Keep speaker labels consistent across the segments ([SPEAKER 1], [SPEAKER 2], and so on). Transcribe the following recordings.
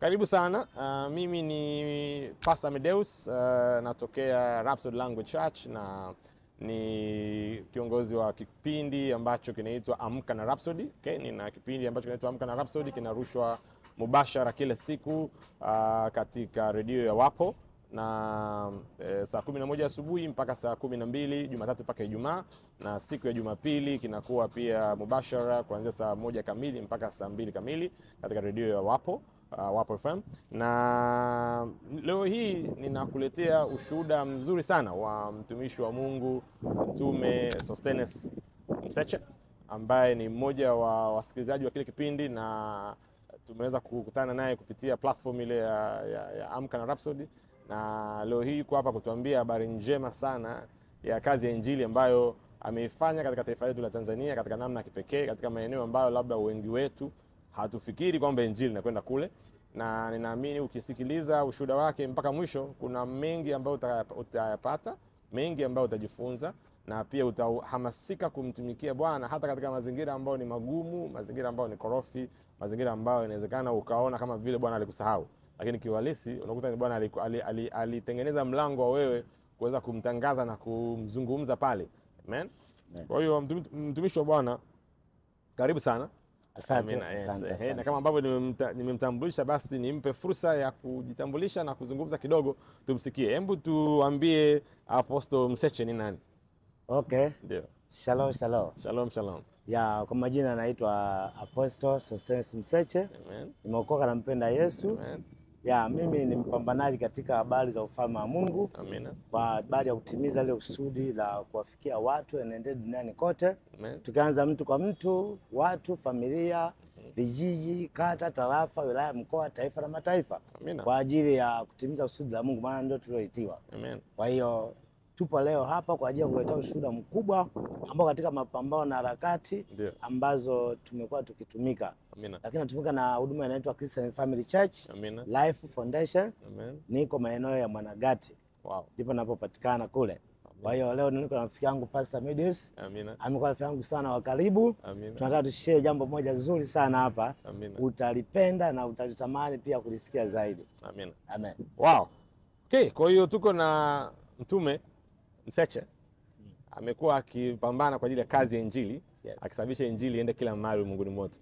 [SPEAKER 1] Karibu sana. Mimi ni Pastor Medeus, natokea Rhapsody Language Church na ni kiongozi wa kipindi ambacho kinaitwa Amka na Rhapsody. Okay, nina kipindi ambacho kinaitwa Amka na Rhapsody, kinarushwa mubashara kila siku katika redio ya Wapo na saa 11 asubuhi mpaka saa 12 Jumatatu mpaka Ijumaa, na siku ya Jumapili kinakuwa pia mubashara kuanzia saa 1 kamili mpaka saa 2 kamili katika redio ya Wapo, Wapo FM. Na leo hii ninakuletea ushuhuda mzuri sana wa mtumishi wa Mungu Mtume Sostenes Mseche, ambaye ni mmoja wa wasikilizaji wa kile kipindi, na tumeweza kukutana naye kupitia platform ile ya Amka na Rhapsody, na leo hii yuko hapa kutuambia habari njema sana ya kazi ya Injili ambayo ameifanya katika taifa letu la Tanzania katika namna ya kipekee, katika maeneo ambayo labda wengi wetu hatufikiri kwamba Injili inakwenda kule. Na ninaamini ukisikiliza ushuhuda wake mpaka mwisho, kuna mengi ambayo utayapata, mengi ambayo utajifunza, na pia utahamasika kumtumikia Bwana hata katika mazingira ambayo ni magumu, mazingira ambayo ni korofi, mazingira ambayo inawezekana ukaona kama vile Bwana alikusahau, lakini kiuhalisi unakuta ni Bwana alitengeneza mlango wa wewe kuweza kumtangaza na kumzungumza pale. Amen. Kwa hiyo mtumishi wa Bwana, karibu sana.
[SPEAKER 2] Asante.
[SPEAKER 1] Na kama ambavyo nimemtambulisha, basi nimpe fursa ya kujitambulisha na kuzungumza kidogo, tumsikie. Hebu tuambie Apostle Mseche ni nani?
[SPEAKER 2] Okay.
[SPEAKER 1] Ndio.
[SPEAKER 2] Shalom.
[SPEAKER 1] Shalom.
[SPEAKER 2] Ya, kwa majina naitwa Apostle Sostenes Mseche.
[SPEAKER 1] Amen.
[SPEAKER 2] Nimeokoka na mpenda Yesu.
[SPEAKER 1] Amen.
[SPEAKER 2] Ya, mimi ni mpambanaji katika habari za ufalme wa Mungu.
[SPEAKER 1] Amina.
[SPEAKER 2] Kwa habari ya kutimiza ile kusudi la kuwafikia watu enende duniani kote.
[SPEAKER 1] Amen.
[SPEAKER 2] Tukianza mtu kwa mtu, watu, familia, vijiji, kata, tarafa, wilaya, mkoa, taifa na mataifa.
[SPEAKER 1] Amina.
[SPEAKER 2] Kwa ajili ya kutimiza kusudi la Mungu, maana ndio tulioitiwa.
[SPEAKER 1] Amen.
[SPEAKER 2] Kwa hiyo tupo leo hapa kwa ajili ya kuleta ushuhuda mkubwa ambao katika mapambano na harakati ambazo tumekuwa tukitumika.
[SPEAKER 1] Amina.
[SPEAKER 2] Lakini natumika na huduma inaitwa Christian Family Church.
[SPEAKER 1] Amina.
[SPEAKER 2] Life Foundation.
[SPEAKER 1] Amen.
[SPEAKER 2] Niko maeneo ya Mwanagati.
[SPEAKER 1] Wow.
[SPEAKER 2] Ndipo napopatikana kule. Kwa hiyo leo niko na rafiki yangu Pastor Medeus.
[SPEAKER 1] Amina.
[SPEAKER 2] Amekuwa rafiki yangu sana wa karibu.
[SPEAKER 1] Amina.
[SPEAKER 2] Tunataka tushare jambo moja zuri sana hapa.
[SPEAKER 1] Amina.
[SPEAKER 2] Utalipenda na utalitamani pia kulisikia zaidi.
[SPEAKER 1] Amina.
[SPEAKER 2] Amen.
[SPEAKER 1] Wow. Okay, kwa hiyo tuko na Mtume Mseche. Amekuwa akipambana kwa ajili ya kazi ya Injili, akisababisha Injili iende kila mahali ulimwenguni mote.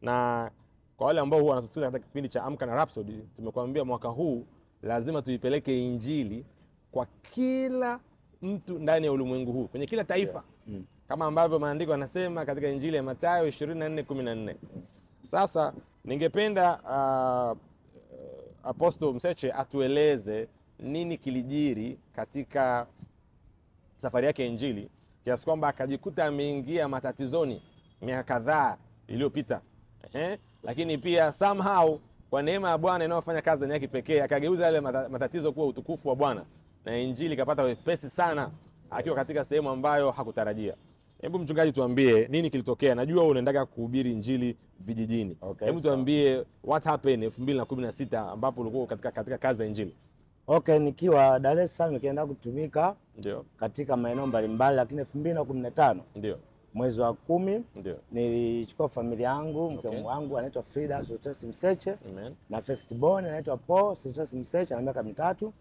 [SPEAKER 1] Na kwa wale ambao huwa wanatusikiliza katika kipindi cha Amka na Rhapsody, tumekuambia mwaka huu lazima tuipeleke Injili kwa kila mtu ndani ya ulimwengu huu, kwenye kila taifa. Kama ambavyo maandiko yanasema katika Injili ya Mathayo 24:14. Sasa ningependa Apostle Mseche atueleze nini kilijiri katika safari yake ya Injili, kiasi kwamba akajikuta ameingia matatizoni miaka kadhaa iliyopita. Lakini pia somehow kwa neema ya Bwana inayofanya kazi ndani yake pekee, akageuza yale matatizo kuwa utukufu wa Bwana, na Injili ikapata wepesi sana akiwa katika sehemu ambayo hakutarajia. Hebu mchungaji, tuambie nini kilitokea. Najua wewe unaendaga kuhubiri Injili vijijini. Hebu tuambie what happened 2016 ambapo ulikuwa katika kazi ya Injili.
[SPEAKER 2] Okay, nikiwa Dar es Salaam nikienda kutumika katika maeneo mbalimbali, lakini 2015 mwezi wa 10 nilichukua familia yangu, mke wangu anaitwa Frida Sostenes Mseche. Na firstborn anaitwa Paul Sostenes Mseche, ana miaka 3.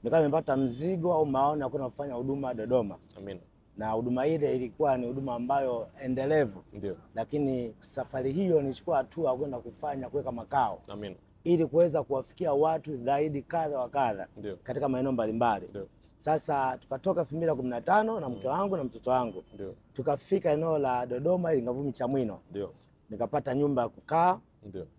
[SPEAKER 2] Nikawa nimepata mzigo au maono ya kwenda kufanya huduma Dodoma. Amina. Na huduma ile ilikuwa ni huduma ambayo endelevu. Lakini safari hiyo nilichukua hatua kwenda kuweka makao. Amina. Ili kuweza kuwafikia watu zaidi kadha wa kadha katika maeneo mbalimbali. Sasa tukatoka 2015 na mke wangu na mtoto wangu. Tukafika eneo la Dodoma ili Ngavumi Chamwino. Nikapata nyumba ya kukaa.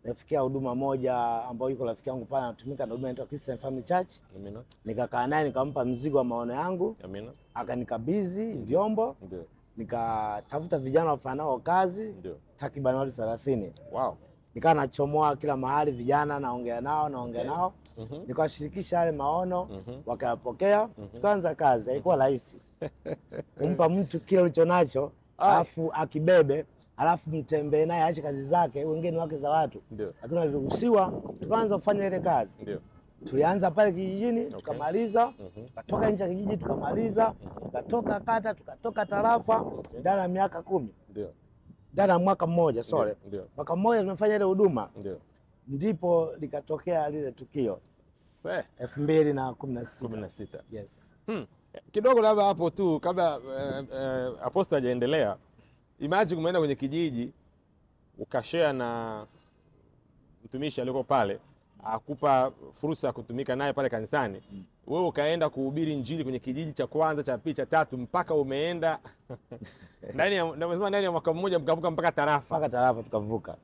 [SPEAKER 2] Nifikia huduma moja ambayo yuko rafiki yangu pale anatumika na huduma inaitwa Christian Family Church. Amina. Nikakaa naye nikampa mzigo wa maono yangu. Amina. Akanikabidhi vyombo. Nikatafuta vijana wafanao kazi. Takriban watu 30. Wow. Nikawa nachomoa kila mahali vijana, naongea nao. Nikawashirikisha yale maono, wakayapokea. Tukaanza kazi. Haikuwa rahisi. Kumpa mtu kile ulichonacho, alafu akibebe, alafu mtembee naye aache kazi zake, wengine wake za watu. Lakini aliruhusiwa, tukaanza kufanya ile kazi. Tulianza pale kijijini, tukamaliza. Tukatoka nje ya kijiji, tukamaliza. Tukatoka kata, tukatoka tarafa, ndani ya miaka 10. Ndani ya mwaka mmoja, mwaka mmoja tumefanya ile huduma. ndipo likatokea lile tukio 2016. Yes.
[SPEAKER 1] Kidogo labda hapo tu kabla Apostle hajaendelea, imagine umeenda kwenye kijiji ukashare na mtumishi aliyeko pale, akupa fursa ya kutumika naye pale kanisani. Wewe ukaenda kuhubiri injili kwenye kijiji cha kwanza, cha pili, cha tatu, mpaka umeenda ndani ya mwaka mmoja mkavuka mpaka tarafa.
[SPEAKER 2] Mpaka tarafa tukavuka.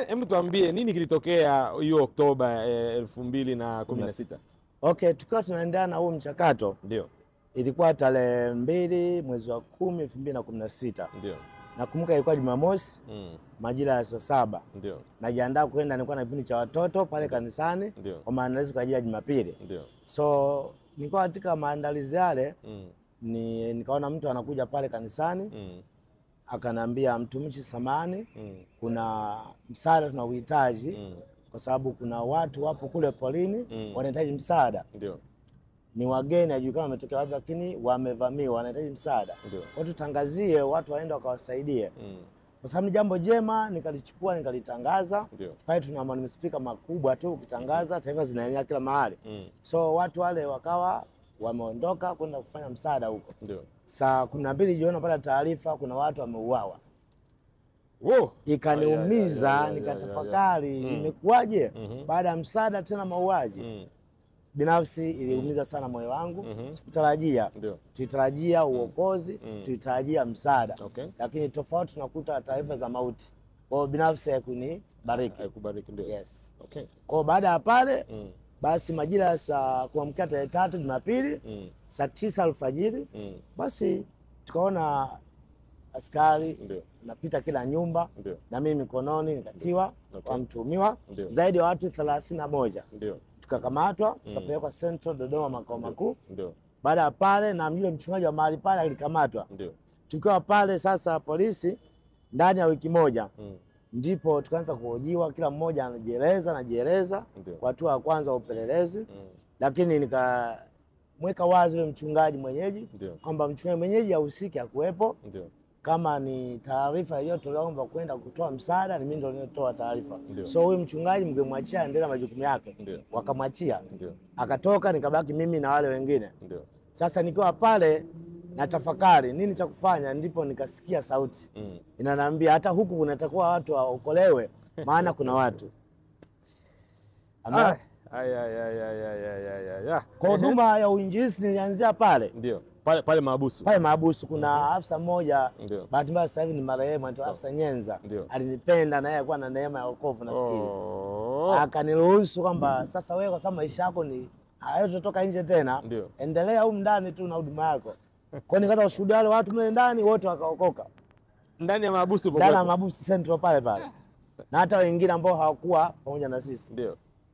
[SPEAKER 1] Hebu tuambie nini kilitokea hiyo Oktoba 2016?
[SPEAKER 2] Okay, tukiwa tunaendelea na huu mchakato.
[SPEAKER 1] Ndio.
[SPEAKER 2] Ilikuwa tarehe 2 mwezi wa 10 2016.
[SPEAKER 1] Ndio.
[SPEAKER 2] Nakumbuka ilikuwa Jumamosi, majira ya saa 7.
[SPEAKER 1] Ndio.
[SPEAKER 2] Najiandaa kwenda, nilikuwa na kipindi cha watoto pale kanisani kwa maandalizi kwa ajili ya Jumapili.
[SPEAKER 1] Ndio.
[SPEAKER 2] So nilikuwa katika maandalizi yale, nikaona mtu anakuja pale kanisani. Akanambia, mtumishi samani, kuna msaada tunauhitaji kwa sababu kuna watu wapo kule polini wanahitaji msaada.
[SPEAKER 1] Ndio.
[SPEAKER 2] Ni wageni ajulikana wametokea wapi, lakini wamevamiwa, wanahitaji msaada. Kwa tutangazie watu waende wakawasaidia. Kwa sababu ni jambo jema, nikalichukua nikalitangaza. Pale tuna maspika makubwa tu, ukitangaza taifa zinaenea kila mahali. So watu wale wakawa wameondoka kwenda kufanya msaada huko. Saa 12 jioni pale taarifa kuna watu wameuawa. Ikaniumiza, nikatafakari imekuwaje baada ya msaada tena mauaji. Binafsi iliumiza sana moyo wangu. Sikutarajia. Tulitarajia uokozi, tulitarajia msaada. Lakini tofauti tunakuta taarifa za mauti. Kwa binafsi haikunibariki.
[SPEAKER 1] Ndio.
[SPEAKER 2] Yes. Kwa baada ya pale basi majira ya saa kuamkia tarehe 3 Jumapili, saa 9 alfajiri, basi tukaona askari napita kila nyumba, na mimi mikononi nikatiwa kwa mtuhumiwa zaidi ya watu 31. Tukakamatwa, tukapelekwa Central Dodoma, makao makuu. Baada ya pale na mjule mchungaji wa mahali pale alikamatwa. Tukiwa pale sasa polisi, ndani ya wiki moja ndipo tukaanza kuhojiwa, kila mmoja anajieleza kwa hatua ya kwanza wa upelelezi. Lakini nikamweka wazi yule mchungaji mwenyeji kwamba mchungaji mwenyeji hahusiki, hakuwepo. Kama ni taarifa iliyotolewa kwamba kwenda kutoa msaada, ni mimi ndio nilitoa taarifa. So huyu mchungaji mngemwachia aendelee na majukumu yake. Wakamwachia. Akatoka, nikabaki mimi na wale wengine. Sasa nikiwa pale na tafakari nini cha kufanya, ndipo nikasikia sauti inaniambia hata huku kunatakiwa watu waokolewe, maana kuna watu. Kwa huduma ya uinjilisti nilianzia pale.
[SPEAKER 1] Ndio. Pale Mahabusu.
[SPEAKER 2] Pale Mahabusu kuna afisa mmoja, bahati mbaya sasa hivi ni marehemu, anaitwa Afisa Nyenza. Alinipenda na yeye alikuwa na neema ya wokovu nafikiri. Akaniruhusu kwamba sasa wewe kwa sababu maisha yako ni hayototoka nje tena, endelea huko ndani tu na huduma yako. Kwa nikaanza kushuhudia wale watu mle ndani wote wakaokoka.
[SPEAKER 1] Ndani ya Mahabusu
[SPEAKER 2] ndani ya Mahabusu Central pale. Na hata wengine ambao hawakuwa pamoja na sisi.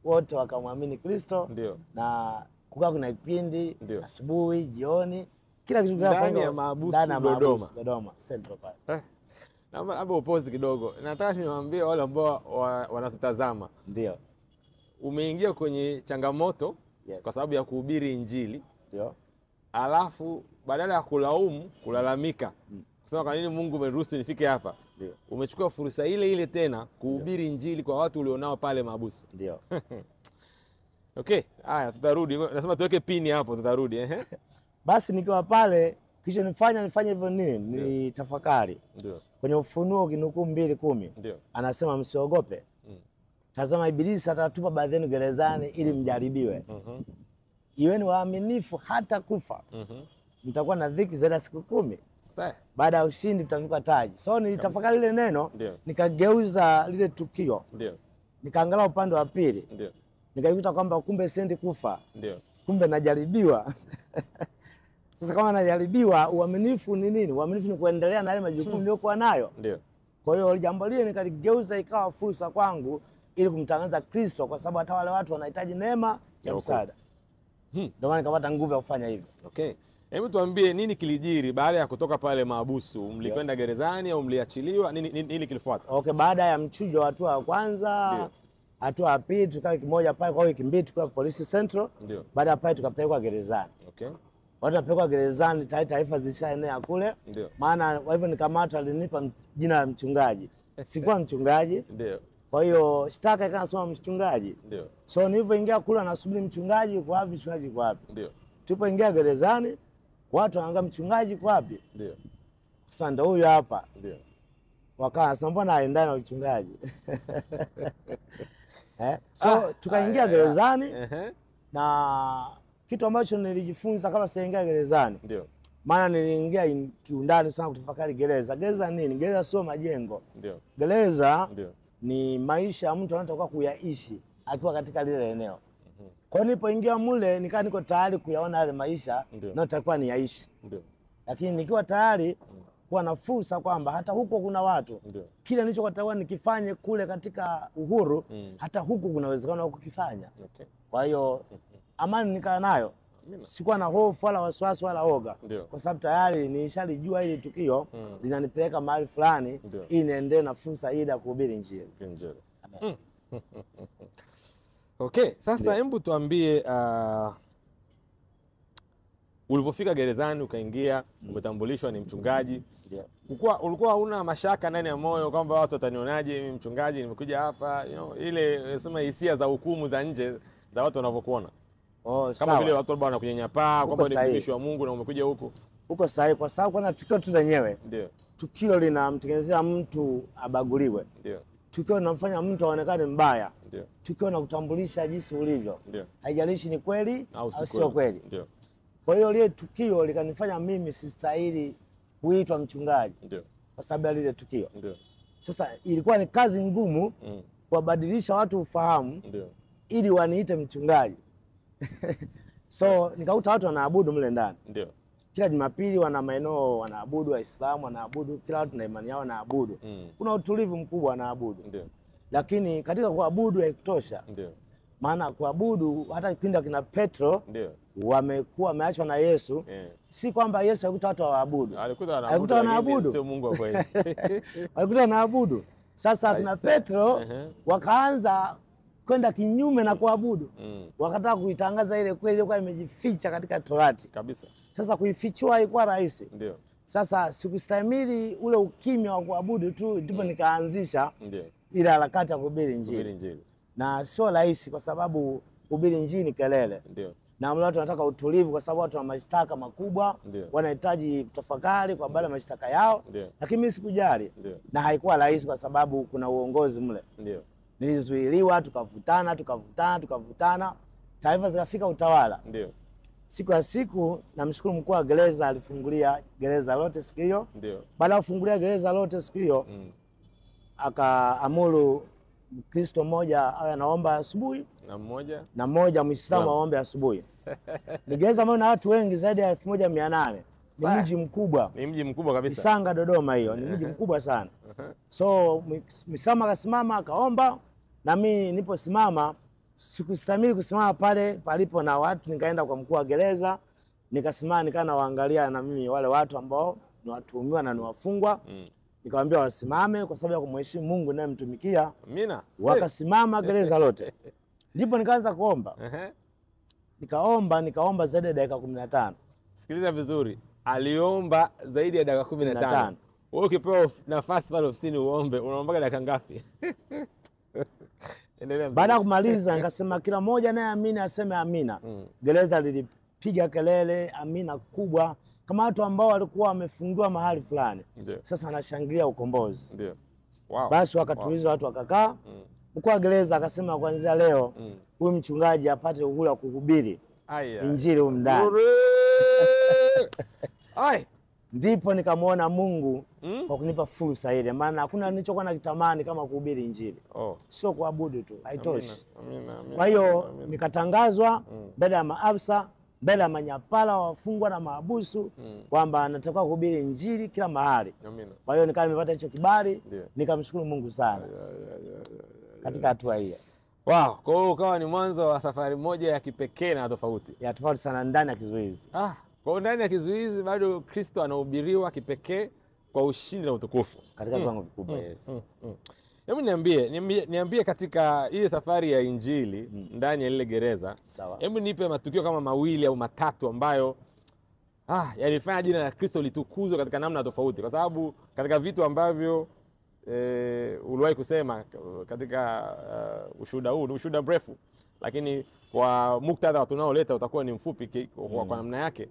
[SPEAKER 2] Wote wakamwamini Kristo. Na kukaa kuna kipindi asubuhi, jioni, kila kitu kinafanywa
[SPEAKER 1] ndani ya Mahabusu
[SPEAKER 2] Dodoma Central pale.
[SPEAKER 1] Naomba upozi kidogo. Nataka niwaambie wale ambao wanatutazama.
[SPEAKER 2] Ndio.
[SPEAKER 1] Umeingia kwenye changamoto kwa sababu ya kuhubiri injili. Alafu badala ya kulaumu, kulalamika. Kusema kwa nini Mungu umeruhusu nifike hapa? Umechukua fursa ile ile tena kuhubiri injili kwa watu ulionao pale Mahabusu.
[SPEAKER 2] Ndio.
[SPEAKER 1] Okay, haya tutarudi. Nasema tuweke pini hapo, tutarudi.
[SPEAKER 2] Basi nikiwa pale kisha nifanye hivyo nini? Ni tafakari. Kwenye Ufunuo kinukuu 2:10. Anasema msiogope. Tazama ibilisi atatupa baadhi yenu gerezani ili mjaribiwe. Iweni waaminifu hata kufa. Mtakuwa na dhiki zaidi ya siku 10. Baada ya ushindi mtavikwa taji. So nilitafakari ile neno, nikageuza lile tukio. Nikaangalia upande wa pili. Nikaikuta kwamba kumbe sendi kufa. Kumbe najaribiwa. Sasa kama najaribiwa, uaminifu ni nini? Uaminifu ni kuendelea na yale majukumu niliyokuwa nayo. Kwa hiyo jambo lile nikaligeuza ikawa fursa kwangu ili kumtangaza Kristo, kwa sababu hata wale watu wanahitaji neema ya msaada. Ndio maana nikapata nguvu ya kufanya hivyo.
[SPEAKER 1] Hebu tuambie nini kilijiri baada ya kutoka pale Mahabusu? Mlikwenda gerezani au mliachiliwa? Nini kilifuata?
[SPEAKER 2] Baada ya mchujo wa hatua ya kwanza, hatua ya pili tukaa wiki moja pale, kwa wiki mbili tukaa Polisi Central. Baada ya pale tukapelekwa gerezani. Watu wapelekwa gerezani, taarifa zishaenea kule. Maana hivyo nikamatwa, alinipa jina la mchungaji. sikuwa mchungaji.
[SPEAKER 1] Ndio.
[SPEAKER 2] Kwa hiyo shtaka ikasema mchungaji.
[SPEAKER 1] Ndio.
[SPEAKER 2] So nilivyoingia kule nasubiri mchungaji yuko wapi, mchungaji yuko wapi.
[SPEAKER 1] Ndio.
[SPEAKER 2] Tulipoingia gerezani watu wanaangalia mchungaji yuko wapi.
[SPEAKER 1] Ndio.
[SPEAKER 2] Sasa ndio huyu hapa.
[SPEAKER 1] Ndio.
[SPEAKER 2] Wakasema mbona aendana na mchungaji? So tukaingia gerezani na kitu ambacho nilijifunza kama sijaingia gerezani.
[SPEAKER 1] Ndio.
[SPEAKER 2] Maana niliingia kiundani sana kutafakari gereza. Gereza nini? Gereza sio majengo.
[SPEAKER 1] Ndio.
[SPEAKER 2] Gereza
[SPEAKER 1] ndio
[SPEAKER 2] ni maisha ya mtu anatakiwa kuyaishi akiwa katika lile eneo. Kwa hiyo nilipoingia mule nikaa niko tayari kuyaona yale maisha na natakiwa niyaishi.
[SPEAKER 1] Ndio.
[SPEAKER 2] Lakini nikiwa tayari kuwa na fursa kwamba hata huko kuna watu. Kile nilichotakiwa nikifanye kule katika uhuru, hata huku kuna uwezekano wa kukifanya.
[SPEAKER 1] Okay.
[SPEAKER 2] Kwa hiyo amani nikaa nayo. Sikuwa na hofu wala wasiwasi wala oga. Kwa sababu tayari nishalijua hili tukio linanipeleka mahali fulani ili niendelee na fursa ile ya kuhubiri Injili.
[SPEAKER 1] Okay, sasa hebu tuambie ulipofika gerezani ukaingia, umetambulishwa ni mchungaji. Ulikuwa una mashaka ndani ya moyo kwamba watu watanionaje mimi mchungaji nimekuja hapa, ile sema hisia za hukumu za nje za watu wanavyokuona? Kama vile watu bwana kunyenyapaa kwamba ni mtumishi wa Mungu na umekuja huko.
[SPEAKER 2] Uko sahihi kwa sababu kwanza tukio tu lenyewe. Tukio linamtengenezea mtu abaguliwe. Tukio linamfanya mtu aonekane mbaya. Tukio linakutambulisha jinsi ulivyo. Haijalishi ni kweli au sio kweli. Kwa hiyo lile tukio likanifanya mimi sistahili kuitwa mchungaji. Kwa sababu ya lile tukio. Sasa ilikuwa ni kazi ngumu kuwabadilisha watu ufahamu ili waniite mchungaji. So nikakuta watu wanaabudu mle ndani. Kila Jumapili wana maeneo wanaabudu, Waislamu wanaabudu, kila watu na imani yao wanaabudu. Kuna utulivu mkubwa wanaabudu. Lakini katika kuabudu haikutosha. Maana kuabudu hata kipindi kina Petro wamekuwa wameachwa na Yesu. Si kwamba Yesu alikuta watu waabudu. Alikuta wanaabudu.
[SPEAKER 1] Sio Mungu wa kweli.
[SPEAKER 2] Alikuta wanaabudu. Sasa kina Petro wakaanza kwenda kinyume na kuabudu. Wakataka kuitangaza ile kweli ilikuwa imejificha katika Torati.
[SPEAKER 1] Kabisa.
[SPEAKER 2] Sasa kuifichua haikuwa rahisi. Sasa sikustahimili ule ukimya wa kuabudu tu, ndipo nikaanzisha ile harakati ya kuhubiri Injili. Na sio rahisi kwa sababu kuhubiri Injili ni kelele. Na watu wanataka utulivu kwa sababu watu wana mashtaka makubwa, wanahitaji kutafakari kwa baada ya mashtaka yao. Lakini mimi sikujali. Na haikuwa rahisi kwa sababu kuna uongozi mle. Nilizuiliwa, tukavutana. Taarifa zikafika utawala. Siku ya siku namshukuru mkuu wa gereza alifungulia gereza lote siku hiyo. Baada ya kufungulia gereza lote siku hiyo, akaamuru Mkristo mmoja awe anaomba asubuhi na mmoja Muislamu aombe asubuhi. Ni gereza ambalo na watu wengi zaidi ya 1800. Ni mji mkubwa.
[SPEAKER 1] Ni mji mkubwa kabisa.
[SPEAKER 2] Isanga Dodoma hiyo, ni mji mkubwa sana. So Muislamu akasimama akaomba, na mimi niposimama sikustahimili kusimama pale palipo na watu, nikaenda kwa mkuu wa gereza, nikasimama nikana waangalia na mimi wale watu ambao ni watuhumiwa na ni wafungwa. Nikamwambia wasimame kwa sababu ya kumheshimu Mungu naye mtumikia.
[SPEAKER 1] Amina.
[SPEAKER 2] Wakasimama gereza lote. Ndipo nikaanza kuomba. Nikaomba zaidi ya dakika 15.
[SPEAKER 1] Sikiliza vizuri. Aliomba zaidi ya dakika 15. Wewe ukipewa nafasi pale ofisini uombe, unaomba dakika ngapi?
[SPEAKER 2] Baada ya kumaliza nikasema kila mmoja naye amini aseme amina. Gereza lilipiga kelele amina kubwa kama watu ambao walikuwa wamefungiwa mahali fulani. Sasa wanashangilia ukombozi. Basi wakatuliza watu wakakaa. Mkuu wa gereza akasema kuanzia leo huyu mchungaji apate uhuru wa kuhubiri Injili huko ndani. Ndipo nikamwona Mungu kwa kunipa fursa ile, maana hakuna nilichokuwa nakitamani kama kuhubiri Injili. Sio kuabudu tu, haitoshi. Kwa hiyo nikatangazwa mbele ya maafisa, mbele ya manyapala wafungwa na maabusu kwamba natakiwa kuhubiri Injili kila mahali. Kwa hiyo nikawa nimepata hicho kibali, nikamshukuru Mungu sana katika hatua hiyo.
[SPEAKER 1] Wow, kwa hiyo ukawa ni mwanzo wa safari moja ya kipekee na tofauti.
[SPEAKER 2] Ya tofauti sana ndani ya kizuizi.
[SPEAKER 1] Kwa ndani ya kizuizi bado Kristo anahubiriwa kipekee kwa ushindi na utukufu.
[SPEAKER 2] Katika viwango vikubwa, yes.
[SPEAKER 1] Hebu niambie katika ile safari ya Injili ndani ya ile gereza. Hebu nipe matukio kama mawili au matatu ambayo yalifanya jina la Kristo litukuzwe katika namna tofauti, kwa sababu katika vitu ambavyo uliwahi kusema katika ushuhuda huu, ni ushuhuda mrefu, lakini kwa muktadha tunaoleta utakuwa ni mfupi kwa namna yake.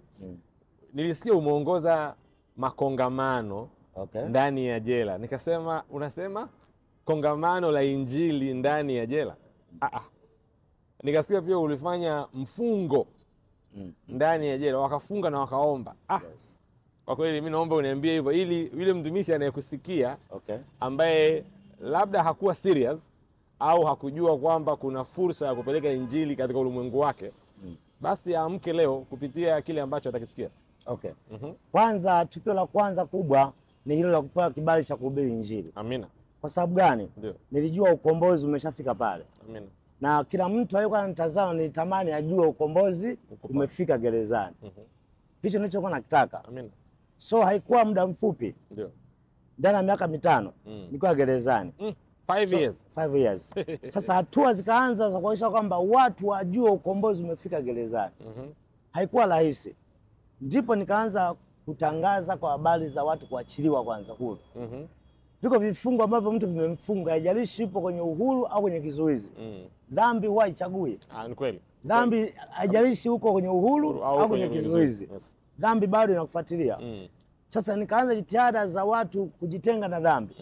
[SPEAKER 1] Nilisikia umeongoza makongamano ndani ya jela. Nikasema unasema kongamano la Injili ndani ya jela? Nikasikia pia ulifanya mfungo ndani ya jela, wakafunga na wakaomba. Yes. Kwa kweli mimi naomba uniambie hivyo, ili yule mtumishi anayekusikia ambaye labda hakuwa serious au hakujua kwamba kuna fursa ya kupeleka Injili katika ulimwengu wake, basi amke leo kupitia kile ambacho atakisikia.
[SPEAKER 2] Kwanza, tukio la kwanza kubwa ni hilo la kupewa kibali cha kuhubiri Injili.
[SPEAKER 1] Amina.
[SPEAKER 2] Kwa sababu gani?
[SPEAKER 1] Ndio.
[SPEAKER 2] Nilijua ukombozi umeshafika pale.
[SPEAKER 1] Amina.
[SPEAKER 2] Na kila mtu aliyekuwa anatazama nilitamani ajue ukombozi umefika gerezani. Hicho nilichokuwa nakitaka.
[SPEAKER 1] Amina.
[SPEAKER 2] So haikuwa muda mfupi.
[SPEAKER 1] Ndio.
[SPEAKER 2] Ndani ya miaka 5 nilikuwa gerezani.
[SPEAKER 1] 5 years.
[SPEAKER 2] 5 years. Sasa hatua zikaanza za kuhakikisha kwamba watu wajue ukombozi umefika gerezani. Haikuwa rahisi. Ndipo nikaanza kutangaza kwa habari za watu kuachiliwa kwanza huru. Viko vifungo ambavyo mtu vimemfunga, haijalishi yupo kwenye uhuru au kwenye kizuizi. Dhambi huwa haichagui.
[SPEAKER 1] Ni kweli.
[SPEAKER 2] Dhambi haijalishi huko kwenye uhuru au kwenye kizuizi. Yes. Dhambi bado inakufuatilia. Sasa nikaanza jitihada za watu kujitenga na dhambi.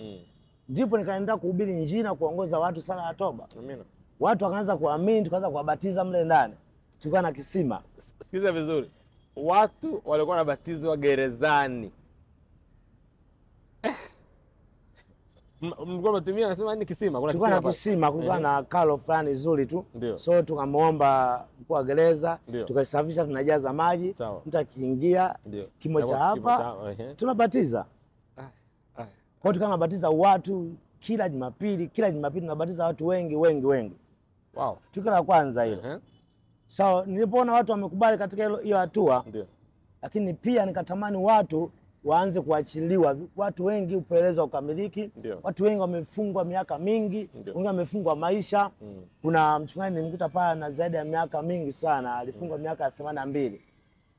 [SPEAKER 2] Ndipo nikaenda kuhubiri Injili na kuongoza watu sala ya toba.
[SPEAKER 1] Amina.
[SPEAKER 2] Watu wakaanza kuamini, tukaanza kuwabatiza mle ndani. Tulikuwa na kisima.
[SPEAKER 1] Sikiza vizuri. Watu walikuwa wanabatizwa gerezani. Mlikuwa mnatumia, anasema ni kisima, kuna
[SPEAKER 2] tulikuwa na kisima, kulikuwa na kalo fulani nzuri tu. So tukamwomba mkuu wa gereza, tukasafisha, tunajaza maji, mtu akiingia kimo cha hapa tunabatiza. Kwa hiyo tunabatiza watu kila Jumapili tunabatiza watu wengi.
[SPEAKER 1] Wow.
[SPEAKER 2] Tukio la kwanza hilo. So nilipoona watu wamekubali katika hiyo hatua, lakini pia nikatamani watu waanze kuachiliwa. Watu wengi upeleleza ukamiliki. Watu wengi wamefungwa miaka mingi, wengine wamefungwa maisha. Kuna mchungaji nilimkuta pale na zaidi ya miaka mingi sana, alifungwa miaka 82.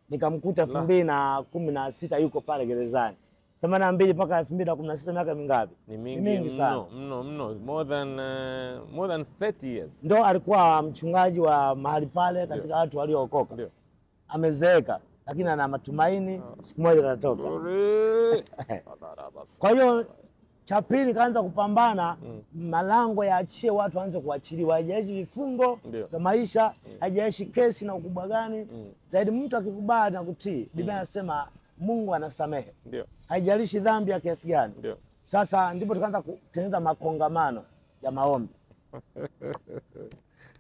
[SPEAKER 2] Nikamkuta 2016 yuko pale gerezani. 82 mpaka 2016, miaka mingapi?
[SPEAKER 1] Ni mingi sana. Mno. More than 30 years.
[SPEAKER 2] Ndo alikuwa mchungaji wa mahali pale katika watu waliookoka. Amezeeka, lakini ana matumaini siku moja atatoka. Kwa hiyo cha pili kaanza kupambana, malango yaachie watu waanze kuachiliwa. Haijaishi vifungo vya maisha, haijaishi kesi na ukubwa gani. Zaidi mtu akikubali na kutii, Biblia inasema Mungu anasamehe. Haijalishi dhambi ya kiasi gani. Sasa ndipo tukaanza kutengeneza makongamano ya maombi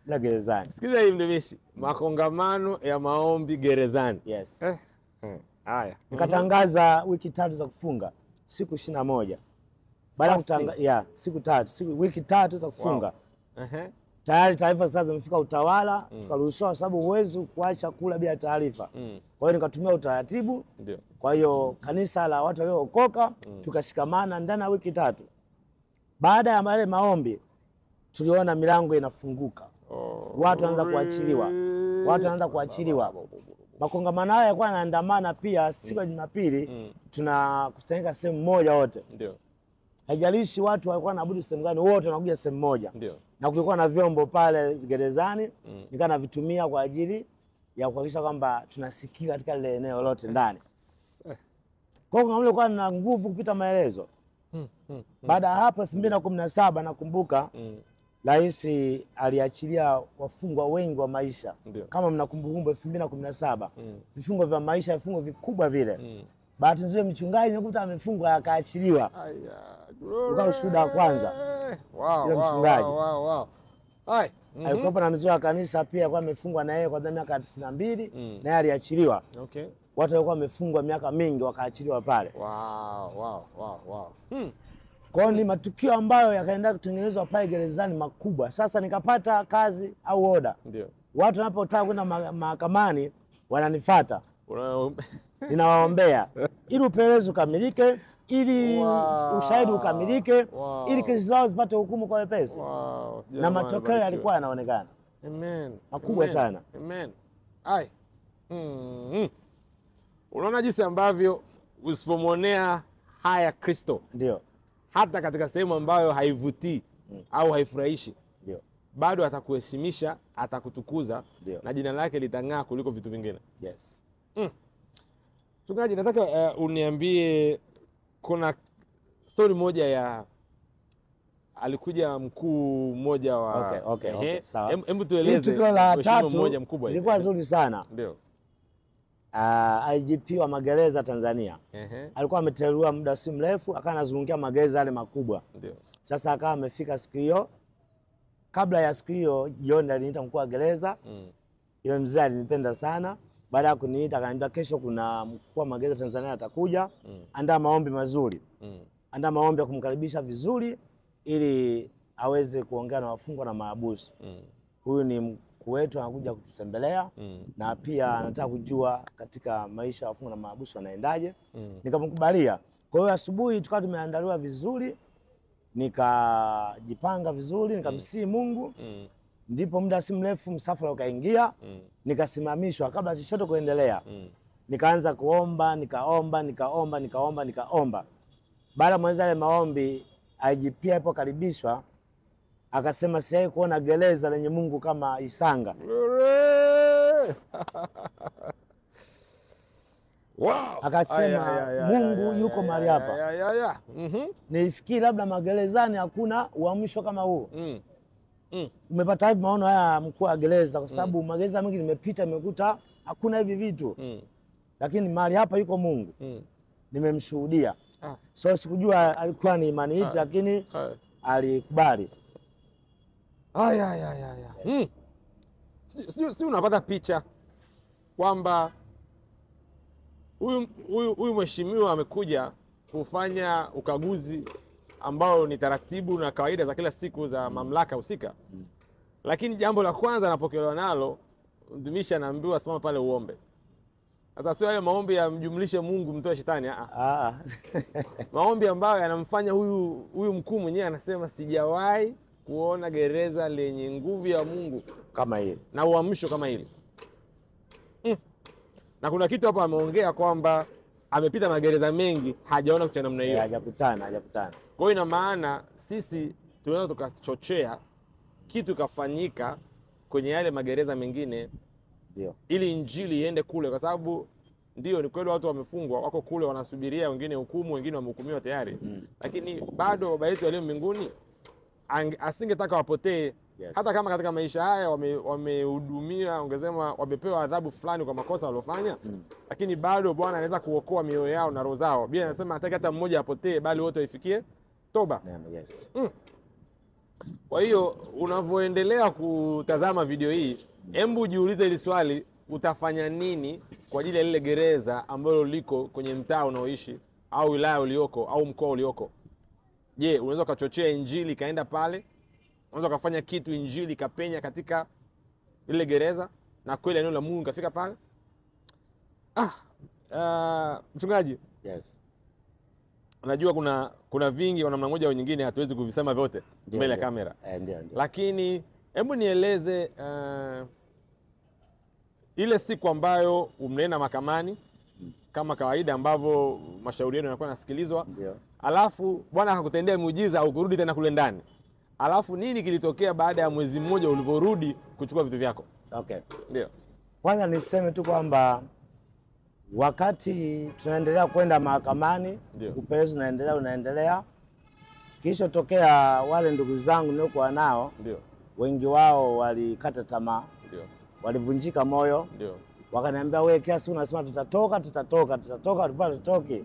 [SPEAKER 2] la gerezani.
[SPEAKER 1] Sikiza hii mtumishi, makongamano ya maombi gerezani.
[SPEAKER 2] Yes.
[SPEAKER 1] Haya.
[SPEAKER 2] Nikatangaza wiki 3 za kufunga, siku 21. Baada ya kutangaza siku 3, wiki 3 za kufunga. Tayari taarifa sasa zimefika utawala, tukaruhusiwa, sababu huwezi kuacha kula bila taarifa. Kwa hiyo nikatumia utaratibu. Kwa hiyo kanisa la watu waliookoka tukashikamana ndani ya wiki 3. Baada ya yale maombi tuliona milango inafunguka. Watu wanaanza kuachiliwa. Makongamano haya yalikuwa yanaandamana pia siku ya Jumapili, tunakusanyika sehemu moja wote. Haijalishi watu walikuwa wanaabudu sehemu gani, wote wanakuja sehemu moja. Na kulikuwa na vyombo pale gerezani, nikaa navitumia kwa ajili ya kuhakikisha kwamba tunasikia katika lile eneo lote ndani. Kwa hiyo kulikuwa na nguvu kupita maelezo. Baada ya hapo 2017 nakumbuka Rais aliachilia wafungwa wengi wa maisha. Kama mnakumbukumbu 2017, vifungo vya maisha, vifungo vikubwa vile. Bahati nzuri mchungaji nikuta amefungwa akaachiliwa. Kwa ushuhuda wa kwanza. Mchungaji. Alikuwa na mzee wa kanisa pia kwa amefungwa na yeye kwa miaka 92, na yeye aliachiliwa. Watu walikuwa wamefungwa miaka mingi wakaachiliwa pale. Kwa hiyo ni matukio ambayo yakaenda kutengenezwa pale gerezani makubwa. Sasa nikapata kazi au oda. Watu wanapotaka kwenda mahakamani wananifuata. Ninawaombea ili upelelezi ukamilike, ili ushahidi ukamilike, ili kesi zao zipate hukumu kwa wepesi. Na matokeo yalikuwa yanaonekana. Makubwa sana.
[SPEAKER 1] Unaona jinsi ambavyo usipomwonea haya Kristo, hata katika sehemu ambayo haivutii au haifurahishi, bado atakuheshimisha, atakutukuza, na jina lake litang'aa kuliko vitu vingine.
[SPEAKER 2] Yes.
[SPEAKER 1] Mchungaji, nataka uniambie, kuna story moja ya alikuja mkuu mmoja wa
[SPEAKER 2] okay, sawa.
[SPEAKER 1] Hebu tueleze.
[SPEAKER 2] Tukio la tatu
[SPEAKER 1] mmoja mkubwa
[SPEAKER 2] ilikuwa zuri sana.
[SPEAKER 1] Ndio.
[SPEAKER 2] IGP wa magereza Tanzania. Alikuwa ameteuliwa muda si mrefu, akawa anazungukia magereza yale makubwa.
[SPEAKER 1] Ndio.
[SPEAKER 2] Sasa akawa amefika siku hiyo. Kabla ya siku hiyo, John aliniita mkuu wa gereza. Yule mzee alinipenda sana. Baada ya kuniita akaniambia kesho kuna mkuu wa magereza Tanzania atakuja. Andaa maombi mazuri. Andaa maombi ya kumkaribisha vizuri ili aweze kuongea na wafungwa na mahabusu. Huyu ni mkuu wetu, anakuja kututembelea na pia anataka kujua katika maisha ya wafungwa na mahabusu wanaendaje. Nikamkubalia. Kwa hiyo asubuhi tukawa tumeandaliwa vizuri, nikajipanga vizuri, nikamsihi Mungu. Ndipo muda si mrefu msafara ukaingia, nikasimamishwa kabla chochote kuendelea. Nikaanza kuomba, nikaomba. Baada ya mwanzo ile maombi, IGP alipokaribishwa akasema sijawahi kuona gereza lenye Mungu kama Isanga.
[SPEAKER 1] Wow.
[SPEAKER 2] Akasema Mungu yuko mahali hapa. Nilifikiri labda magerezani hakuna uamsho kama huu. Umepata hivi maono haya mkuu wa gereza, kwa sababu magereza mengi nimepita nimekuta hakuna hivi vitu. Lakini mahali hapa yuko Mungu. Nimemshuhudia. So sikujua alikuwa ni imani ipi, lakini alikubali.
[SPEAKER 1] Si unapata picha kwamba huyu mheshimiwa amekuja kufanya ukaguzi ambao ni taratibu na kawaida za kila siku za mamlaka husika. Lakini jambo la kwanza anapokelewa nalo, mtumishi anaambiwa simama pale uombe. Sasa sio yale maombi ya mjumlishe Mungu mtoe shetani. Maombi ambayo yanamfanya huyu mkuu mwenyewe anasema sijawahi kuona gereza lenye nguvu ya Mungu
[SPEAKER 2] kama hili
[SPEAKER 1] na uamsho kama hili. Na kuna kitu hapa ameongea kwamba amepita magereza mengi hajaona kitu cha namna hiyo.
[SPEAKER 2] Hajakutana.
[SPEAKER 1] Kwa hiyo ina maana sisi tunaweza tukachochea kitu kafanyika kwenye yale magereza mengine,
[SPEAKER 2] ndio, ili
[SPEAKER 1] injili iende kule, kwa sababu ndio ni kweli watu wamefungwa wako kule wanasubiria wengine hukumu, wengine wamehukumiwa tayari. Lakini bado baba yetu aliye mbinguni asingetaka wapotee. Hata kama katika maisha haya wamehudumia, ungesema wamepewa adhabu fulani kwa makosa waliofanya, lakini bado Bwana anaweza kuokoa mioyo yao na roho zao. Biblia inasema hataki hata mmoja apotee, bali wote waifikie toba. Kwa hiyo unavyoendelea kutazama video hii, hebu jiulize hili swali, utafanya nini kwa ajili ya lile gereza ambalo liko kwenye mtaa unaoishi au wilaya ulioko au mkoa ulioko? Je, unaweza kuchochea injili kaenda pale? Unaweza kufanya kitu injili kapenya katika ile gereza na kweli neno la Mungu kafika pale? Mchungaji, unajua kuna vingi kwa namna moja au nyingine hatuwezi kuvisema vyote mbele ya kamera. Lakini hebu nieleze ile siku ambayo mnaenda mahakamani kama kawaida ambavyo mashauri yenu yanakuwa nasikilizwa. Alafu Bwana akakutendea muujiza au kurudi tena kule ndani. Alafu nini kilitokea baada ya mwezi mmoja ulivyorudi kuchukua vitu vyako? Ndio.
[SPEAKER 2] Kwanza niseme tu kwamba wakati tunaendelea kwenda mahakamani, upelelezi unaendelea. Kilichotokea, wale ndugu zangu niliokuwa nao, wengi wao walikata tamaa. Walivunjika moyo. Wakaniambia wewe kiasi unasema tutatoka, tutoke.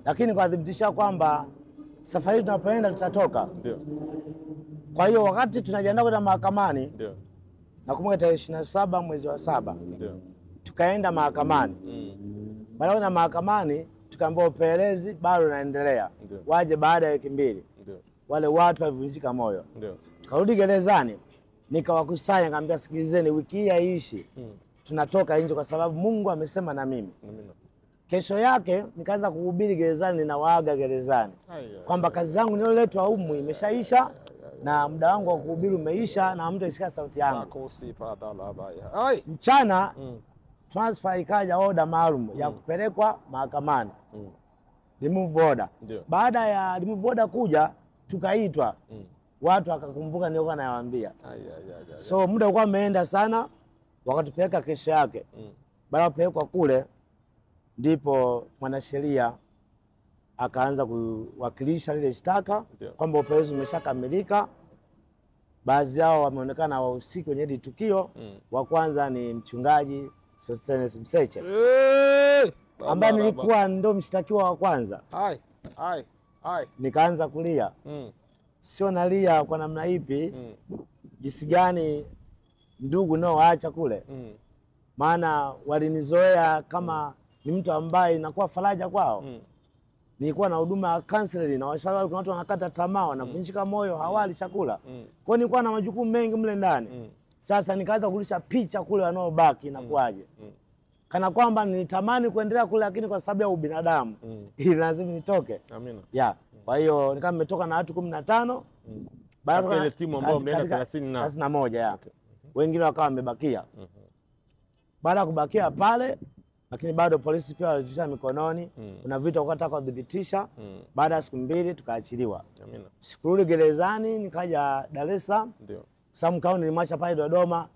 [SPEAKER 2] Lakini kwa dhibitisha kwamba safari hii tunapoenda tutatoka. Kwa hiyo wakati tunajiandaa kwenda mahakamani, nakumbuka tarehe 27 mwezi wa 7, tukaenda mahakamani. Baada ya mahakamani tukaambiwa upelelezi bado unaendelea, waje baada ya wiki 2. Wale watu walivunjika moyo. Tukarudi gerezani, nikawakusanya nikamwambia sikilizeni, wiki hii haiishi. Tunatoka nje kwa sababu Mungu amesema na mimi. Kesho yake nikaanza kuhubiri gerezani, ninawaaga gerezani kwamba kazi yangu niloletwa humu imeshaisha na muda wangu wa kuhubiri umeisha na mtu asikia sauti yangu. Mchana transfer ikaja order maalum ya kupelekwa mahakamani. remove order. Baada ya remove order kuja tukaitwa. Watu wakakumbuka nilikuwa nawaambia. So muda ulikuwa umeenda sana, wakatupeleka kesho yake. Baada ya kupelekwa kule ndipo mwanasheria akaanza kuwakilisha lile shtaka kwamba upelelezi umeshakamilika. Baadhi yao wameonekana wahusika kwenye hili tukio. Wa kwanza ni mchungaji Sostenes Mseche ambaye nilikuwa ndo mshtakiwa wa kwanza. Nikaanza kulia. Sio nalia kwa namna ipi, jinsi gani ndugu nao waacha kule. Maana walinizoea kama ni mtu ambaye inakuwa faraja kwao. Nilikuwa na huduma ya counseling na washauri, kuna watu wanakata tamaa, wanavunjika moyo, hawali chakula. Kwa nilikuwa na majukumu mengi mle ndani. Sasa nikaanza kurusha picha kule wanaobaki inakuaje. Kana kwamba nilitamani kuendelea kule, lakini kwa sababu ya ubinadamu ili lazima nitoke.
[SPEAKER 1] Amina.
[SPEAKER 2] Kwa hiyo nikaa nimetoka na watu 15.
[SPEAKER 1] Baada ya timu ambao mmeenda
[SPEAKER 2] 31 wengine wakawa wamebakia. Baada ya kubakia pale, lakini bado polisi pia walitushia mikononi. Kuna vitu wakataka kudhibitisha. Baada ya siku 2 tukaachiliwa. Sikurudi gerezani, nikaja Dar es Salaam. Sababu kaoni nilimwacha pale Dodoma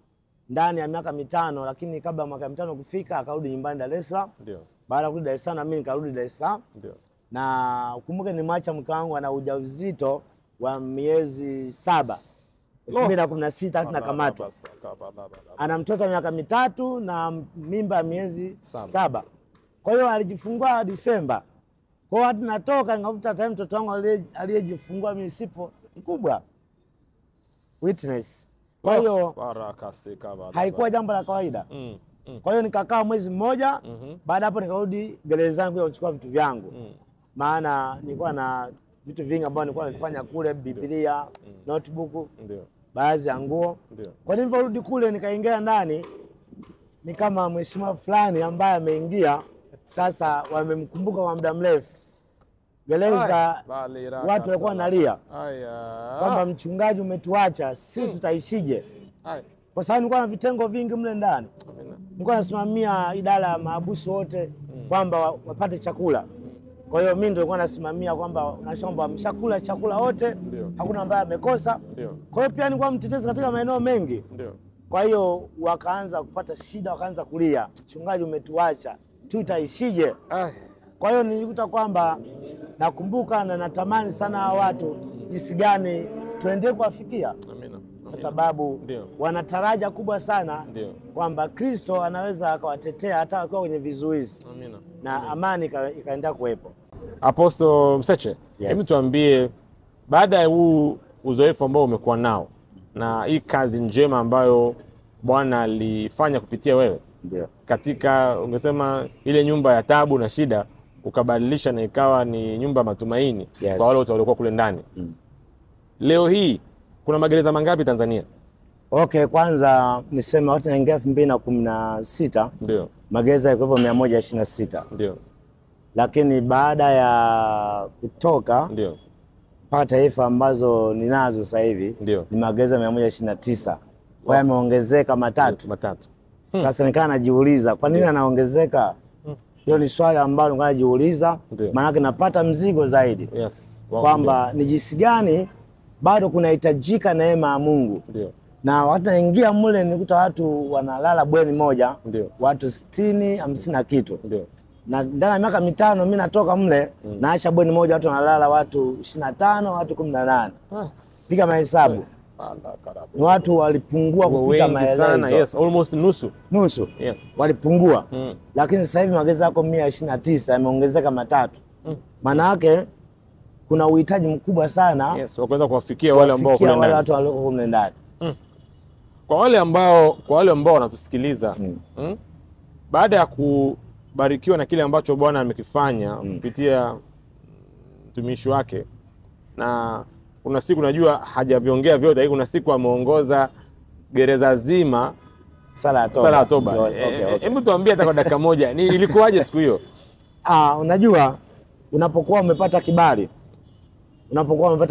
[SPEAKER 2] ndani ya miaka 5, lakini kabla ya miaka 5 kufika akarudi nyumbani Dar es Salaam. Baada ya kurudi Dar es Salaam mimi nikarudi Dar es Salaam. Na ukumbuke nimwacha mke wangu ana ujauzito wa miezi 7. 2016 tunakamatwa. Ana mtoto wa miaka 3 na mimba miezi 7. Kwa hiyo alijifungua Disemba. Kwa hiyo hata natoka ngakuta time mtoto wangu aliyejifungua mimi sipo mkubwa. Witness. Kwa hiyo haikuwa jambo la kawaida. Kwa hiyo nikakaa mwezi mmoja. Baada hapo nikarudi gerezani kuja kuchukua vitu vyangu. Maana nilikuwa na vitu vingi ambavyo nilikuwa nafanya kule, Biblia, notebook, baadhi ya nguo. Kwa nini nilirudi kule nikaingia ndani, ni kama mheshimiwa fulani ambaye ameingia sasa wamemkumbuka kwa muda mrefu. Gereza watu walikuwa wanalia kwamba mchungaji umetuacha, sisi tutaishije? Kwa sababu nilikuwa na vitengo vingi mle ndani. Nilikuwa nasimamia idara ya mahabusu wote kwamba wapate chakula. Kwa hiyo mimi ndio nilikuwa nasimamia kwamba nashomba mshakula chakula wote, hakuna ambaye amekosa. Kwa hiyo pia nilikuwa mtetezi katika maeneo mengi. Kwa hiyo wakaanza kupata shida, wakaanza kulia, mchungaji umetuacha, tutaishije? Kwa hiyo nilikuta kwamba nakumbuka na natamani sana watu jinsi gani tuendelee kuwafikia. Kwa sababu wana taraja kubwa sana kwamba Kristo anaweza akawatetea hata wakiwa kwenye vizuizi. Na amani ikaendelea kuwepo.
[SPEAKER 1] Apostle Mseche, hebu tuambie baada ya huu uzoefu ambao umekuwa nao na hii kazi njema ambayo Bwana alifanya kupitia wewe. Katika ungesema ile nyumba ya taabu na shida ukabadilisha na ikawa ni nyumba matumaini kwa wale wote waliokuwa kule ndani. Leo hii kuna magereza mangapi Tanzania?
[SPEAKER 2] Kwanza niseme watu naingia 2016. Magereza yalikuwa 126. Lakini baada ya kutoka mpaka taifa ambazo ninazo sasa hivi ni magereza 129. Kwa hiyo yameongezeka matatu. Sasa nikaa najiuliza kwa nini anaongezeka? Hiyo ni swali ambalo nilikuwa najiuliza, maana yake napata mzigo zaidi. Kwamba ni jinsi gani bado kunahitajika neema ya Mungu. Na watu naingia mule nikuta watu wanalala bweni moja, watu 60, 50 na kitu. Na ndani ya miaka 5 mimi natoka mle naacha bweni moja watu wanalala watu 25, watu 18. Piga mahesabu. Ni watu walipungua kupita maelezo.
[SPEAKER 1] Almost nusu.
[SPEAKER 2] Walipungua. Lakini sasa hivi magereza yako 129 yameongezeka matatu. Maana yake kuna uhitaji mkubwa sana
[SPEAKER 1] wakuweza kuwafikia wale ambao wako ndani.
[SPEAKER 2] Watu walioko ndani.
[SPEAKER 1] Kwa wale ambao wanatusikiliza, baada ya kubarikiwa na kile ambacho Bwana amekifanya kupitia mtumishi wake, na kuna siku najua hajaviongea vyote, lakini kuna siku ameongoza gereza zima
[SPEAKER 2] sala ya toba.
[SPEAKER 1] Hebu tuambie hata kwa dakika moja ni ilikuwaje siku hiyo?
[SPEAKER 2] Unajua unapokuwa umepata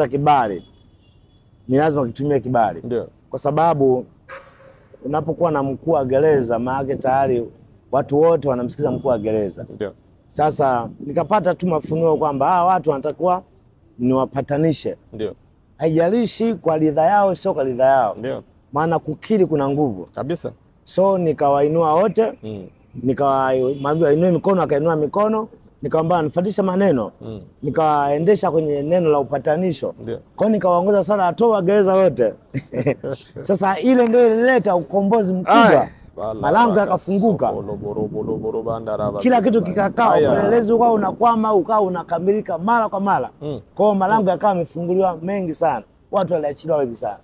[SPEAKER 2] kibali ni lazima kitumie kibali. Kwa sababu unapokuwa na mkuu wa gereza maana tayari watu wote wanamsikiza mkuu wa gereza. Sasa nikapata tu mafunuo kwamba hawa watu wanatakiwa niwapatanishe.
[SPEAKER 1] Ndio.
[SPEAKER 2] Haijalishi kwa ridhaa yao sio kwa ridhaa yao.
[SPEAKER 1] Ndio.
[SPEAKER 2] Maana kukiri kuna nguvu.
[SPEAKER 1] Kabisa.
[SPEAKER 2] So nikawainua wote. Nikawaambia inue mikono, akainua mikono, nikamwambia nifuatishe maneno. Nikawaendesha kwenye neno la upatanisho.
[SPEAKER 1] Ndio.
[SPEAKER 2] Kwa hiyo nikawaongoza sala atoa gereza lote. Sasa ile ndio ilileta ukombozi mkubwa. Malango yakafunguka. Kila kitu kikakaa, upelelezi ukawa unakwama, ukawa unakamilika mara kwa mara. Kwa hiyo malango yakawa yamefunguliwa mengi sana. Watu waliachiliwa wengi sana.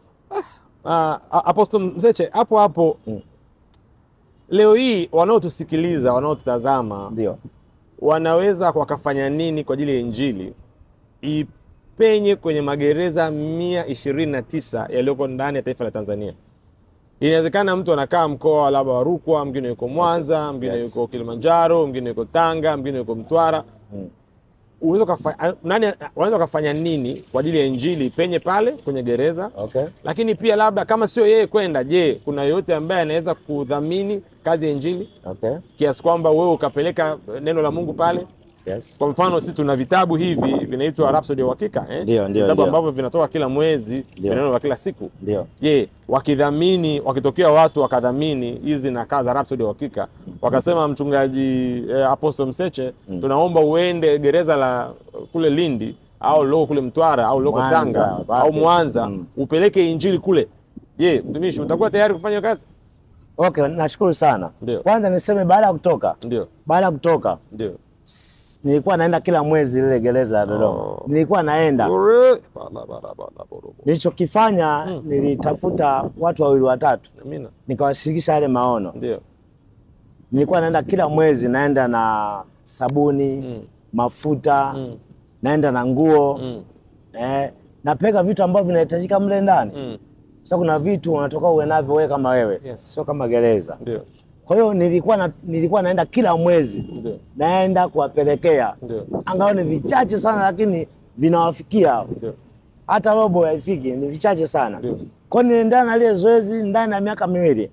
[SPEAKER 1] Apostle Mseche, hapo leo hii wanaotusikiliza, wanaotutazama,
[SPEAKER 2] ndio
[SPEAKER 1] wanaweza wakafanya nini kwa ajili ya injili ipenye kwenye magereza 129 yaliyoko ndani ya taifa la Tanzania? Inawezekana mtu anakaa mkoa labda wa Rukwa, mwingine yuko Mwanza, mwingine yuko Kilimanjaro, mwingine yuko Tanga, mwingine yuko Mtwara. Wanaweza kufanya nini kwa ajili ya injili penye pale kwenye gereza? Lakini pia labda kama sio yeye kwenda, je, kuna yote ambaye anaweza kudhamini kazi ya injili? Kiasi kwamba wewe ukapeleka neno la Mungu pale? Kwa mfano sisi tuna vitabu hivi vinaitwa Rhapsody ya Uhakika, vitabu ambavyo vinatoka kila mwezi, neno la kila siku. Je, wakidhamini, wakitokea watu wakadhamini hizi nakala za Rhapsody ya Uhakika, wakasema mchungaji Apostle Mseche, tunaomba uende gereza la kule Lindi au loko kule Mtwara au loko Tanga au Mwanza, upeleke injili kule. Je, mtumishi utakuwa tayari kufanya kazi?
[SPEAKER 2] Nashukuru sana. Kwanza niseme baada ya kutoka nilikuwa naenda kila mwezi lile gereza la Dodoma. Nilikuwa naenda. Nilichokifanya nilitafuta watu wawili watatu. Nikawashirikisha yale maono. Nilikuwa naenda kila mwezi, naenda na sabuni, mafuta, naenda na nguo. Napeka vitu ambavyo vinahitajika mle ndani. Sasa kuna vitu unatoka uwe navyo wewe kama wewe. Sio kama gereza. Kwa hiyo nilikuwa naenda kila mwezi. Naenda kuwapelekea. Angalau ni vichache sana lakini vinawafikia. Hata robo haifiki, ni vichache sana. Kwa hiyo niliendana na ile zoezi ndani ya miaka 2.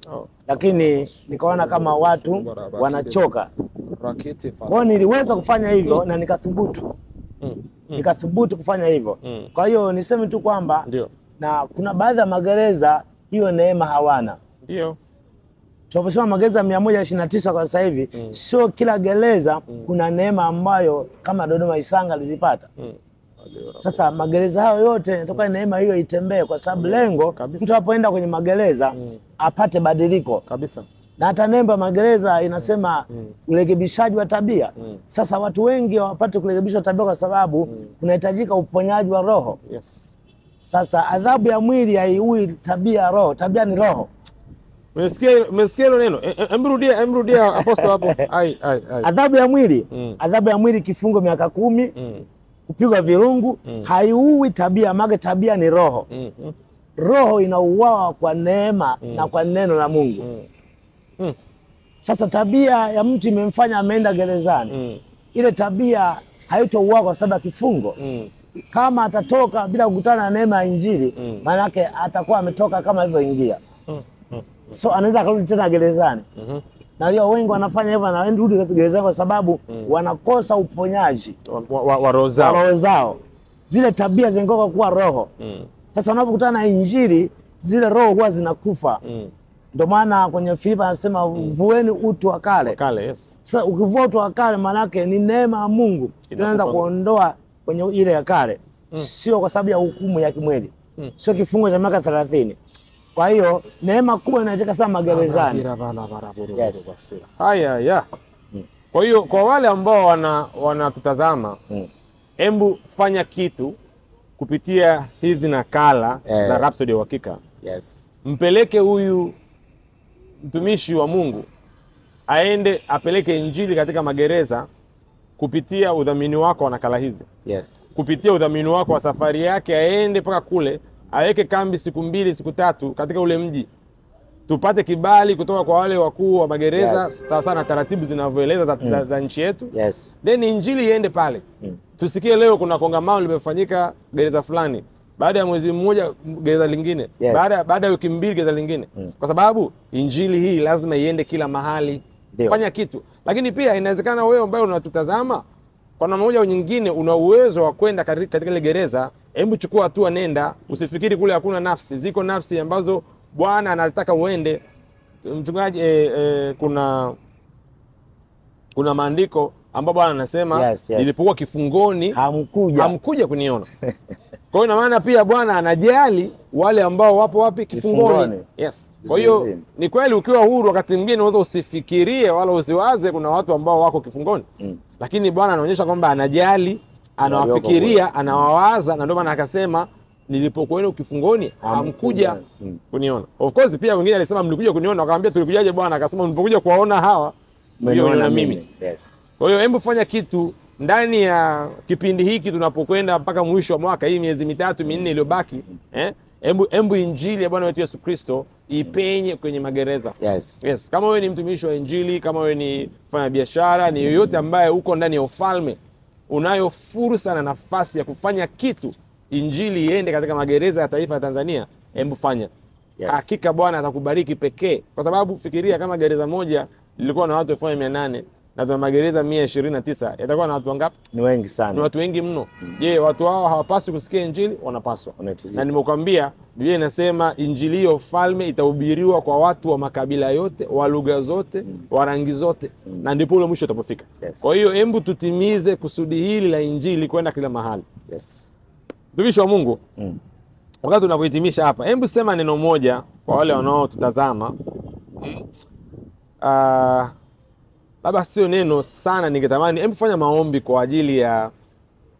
[SPEAKER 2] Lakini nikaona kama watu wanachoka. Kwa hiyo niliweza kufanya hivyo na nikathubutu. Nikathubutu kufanya hivyo. Kwa hiyo niseme tu kwamba na kuna baadhi ya magereza hiyo neema hawana. Tunaposema magereza 129 kwa sasa hivi, sio kila gereza kuna neema ambayo kama Dodoma Isanga lilipata. Sasa magereza hayo yote natoka neema hiyo itembee, kwa sababu lengo mtu anapoenda kwenye magereza apate badiliko. Na hata nemba magereza inasema urekebishaji wa tabia. Sasa watu wengi hawapati kurekebishwa tabia kwa sababu kunahitajika uponyaji wa roho. Sasa adhabu ya mwili haiui tabia ya roho. Tabia ni roho.
[SPEAKER 1] Umesikia hilo neno? Emrudia Apostle hapo.
[SPEAKER 2] Adhabu ya mwili. Adhabu ya mwili kifungo miaka 10. Kupigwa virungu. Haiui tabia, maana tabia ni roho. Roho inauawa kwa neema na kwa neno la Mungu. Sasa tabia ya mtu imemfanya ameenda gerezani. Ile tabia haitouawa kwa sababu ya kifungo. Kama atatoka bila kukutana na neema ya injili, maana yake atakuwa ametoka kama alivyoingia. So anaweza kurudi tena gerezani. Na leo wengi wanafanya hivyo, na wanarudi gerezani kwa sababu wanakosa uponyaji
[SPEAKER 1] wa roho
[SPEAKER 2] zao. Zile tabia zingoka kuwa roho. Sasa unapokutana na injili, zile roho huwa zinakufa. Ndio maana kwenye Filipi anasema vueni utu wa kale. Sasa ukivua utu wa kale, maana yake ni neema ya Mungu inaanza kuondoa kwenye ile ya kale. Sio kwa sababu ya hukumu ya kimwili. Sio kifungo cha miaka 30. Kwa hiyo neema kubwa inataka sana magerezani.
[SPEAKER 1] Haya. Kwa hiyo kwa wale ambao wanatutazama, hebu fanya kitu kupitia hizi nakala za Rhapsody ya Uhakika. Mpeleke huyu mtumishi wa Mungu aende apeleke injili katika magereza kupitia udhamini wako wa nakala hizi. Kupitia udhamini wako wa safari yake, aende mpaka kule, aweke kambi siku 2 siku 3 katika ule mji. Tupate kibali kutoka kwa wale wakuu wa magereza sawa sana taratibu zinavyoeleza za nchi yetu. Then injili iende pale. Tusikie leo kuna kongamano limefanyika gereza fulani, baada ya mwezi mmoja gereza lingine, baada ya wiki 2 gereza lingine. Kwa sababu injili hii lazima iende kila mahali. Fanya kitu. Lakini pia inawezekana wewe ambaye unatutazama kwa namna moja au nyingine una uwezo wa kwenda katika ile gereza, hebu chukua hatua, nenda. Usifikiri kule hakuna nafsi. Ziko nafsi ambazo Bwana anataka uende. Mchungaji, kuna maandiko ambapo Bwana anasema nilipokuwa kifungoni hamkuja kuniona. Kwa hiyo ina maana pia Bwana anajali wale ambao wapo wapi? Kifungoni. Yes. Kwa hiyo ni kweli ukiwa huru wakati mwingine unaweza usifikirie wala usiwaze kuna watu ambao wako kifungoni. Lakini Bwana anaonyesha kwamba anajali, anawafikiria, anawawaza, na ndio maana akasema nilipokuwa kifungoni hamkuja kuniona. Of course pia wengine alisema mlikuja kuniona, akamwambia tulikujaje Bwana? Akasema mlipokuja kuwaona hawa mliona mimi. Yes. Kwa hiyo hebu fanya kitu ndani ya kipindi hiki tunapokwenda mpaka mwisho wa mwaka, hii miezi 3-4 iliyobaki, hebu injili ya Bwana wetu Yesu Kristo ipenye kwenye magereza. Yes. Kama wewe ni mtumishi wa injili, kama wewe ni mfanya biashara, ni yoyote ambaye uko ndani ya ufalme, unayo fursa na nafasi ya kufanya kitu injili iende katika magereza ya taifa la Tanzania, hebu fanya. Hakika Bwana atakubariki pekee, kwa sababu fikiria kama gereza moja lilikuwa na watu 1800 na tuna magereza 129, yatakuwa na watu wangapi? Ni wengi sana. Ni watu wengi mno. Je, watu hao hawapaswi kusikia injili? Wanapaswa. Na nimekwambia Biblia inasema injili ya ufalme itahubiriwa kwa watu wa makabila yote, wa lugha zote, wa rangi zote, na ndipo ule mwisho utapofika. Kwa hiyo hebu tutimize kusudi hili la injili kwenda kila mahali. Mtumishi wa Mungu, wakati tunapohitimisha hapa, hebu sema neno moja kwa wale wanaotutazama. Labda sio neno sana, ningetamani hebu fanya maombi kwa ajili ya